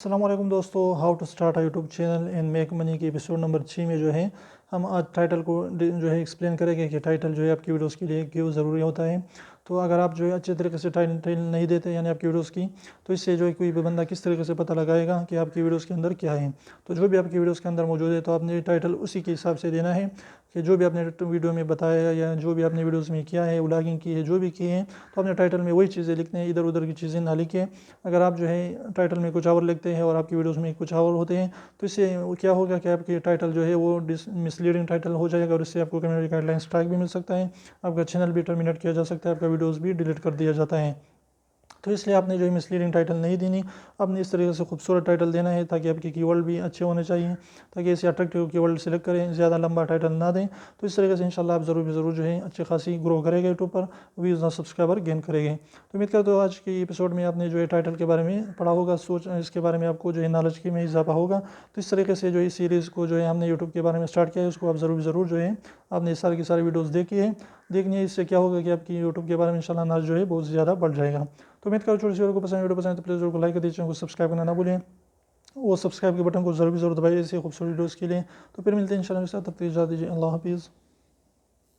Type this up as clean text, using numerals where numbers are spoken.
السلام علیکم دوستو، how to start YouTube channel and make money کے ایپیسوڈ نمبر 6 میں جو ہے ہم آج ٹائٹل کو جو ہے ایکسپلین کریں گے کہ ٹائٹل جو ہے آپ کی ویڈیوز کے لیے کیوں ضروری ہوتا ہے۔ تو اگر آپ جو ہے اچھے طریقے سے ٹائٹل نہیں دیتے یعنی آپ کی ویڈیوز کی، تو اس سے جو ہے کوئی بھی بندہ کس طریقے سے پتہ لگائے گا کہ آپ کی ویڈیوز کے اندر کیا ہے۔ تو جو بھی آپ کی ویڈیوز کے اندر موجود ہے تو آپ نے ٹائٹل اسی کے حساب سے دینا ہے کہ جو بھی آپ نے ویڈیو میں بتایا یا جو بھی آپ نے ویڈیوز میں کیا ہے، ولاگنگ کی ہے، جو بھی کی ہے، تو آپ نے ٹائٹل میں وہی چیزیں لکھتے ہیں، ادھر ادھر کی چیزیں نہ لکھیں۔ اگر آپ جو ہے ٹائٹل میں کچھ اور لکھتے ہیں اور آپ کی ویڈیوز میں کچھ اور ہوتے ہیں تو اس سے کیا ہوگا کہ آپ کی ٹائٹل جو ہے وہ مسلیڈنگ ٹائٹل ہو جائے گا، اور اس سے آپ کو کمیونٹی گائیڈ لائن اسٹرائک بھی مل سکتا ہے، آپ کا چینل بھی ٹرمینیٹ کیا جا سکتا ہے، آپ کا ویڈیوز بھی ڈیلیٹ کر دیا جاتا ہے۔ تو اس لیے آپ نے جو ہے مسلیڈنگ ٹائٹل نہیں دینی، آپ نے اس طریقے سے خوبصورت ٹائٹل دینا ہے تاکہ آپ کے کی ورڈ بھی اچھے ہونے چاہیے، تاکہ اسے اٹریکٹیو کی ورڈ سلیکٹ کریں، زیادہ لمبا ٹائٹل نہ دیں۔ تو اس طریقے سے انشاءاللہ آپ ضرور جو ہے اچھی خاصی گرو کرے گا، یوٹیوب پر ویوز اور سبسکرائبر گین کرے گے۔ تو امید کرتا ہوں آج کی ایپیسوڈ میں آپ نے جو ہے ٹائٹل کے بارے میں پڑھا ہوگا، اس کے بارے میں آپ کو جو ہے نالج کی میں اضافہ ہوگا۔ تو اس طریقے سے جو ہے سیریز کو جو ہے ہم نے یوٹیوب کے بارے میں اسٹارٹ کیا ہے، اس کو آپ ضرور جو ہے آپ نے ساری کی ساری ویڈیوز دیکھنی ہے۔ اس سے کیا ہوگا کہ آپ کی یوٹیوب کے بارے میں انشاءاللہ نالج جو ہے بہت زیادہ بڑھ جائے گا۔ تو امید کرتا ہوں چھوٹی سی ویڈیو پسند تو پلیز کو لائک کر دیجیے، چینل کو سبسکرائب کرنا نہ بھولیں، وہ سبسکرائب کے بٹن کو ضرور دبائیے ایسے خوبصورت ویڈیوز کے لیے۔ تو پھر ملتے ہیں انشاءاللہ، تب تک اجازت دیجیے، اللہ حافظ۔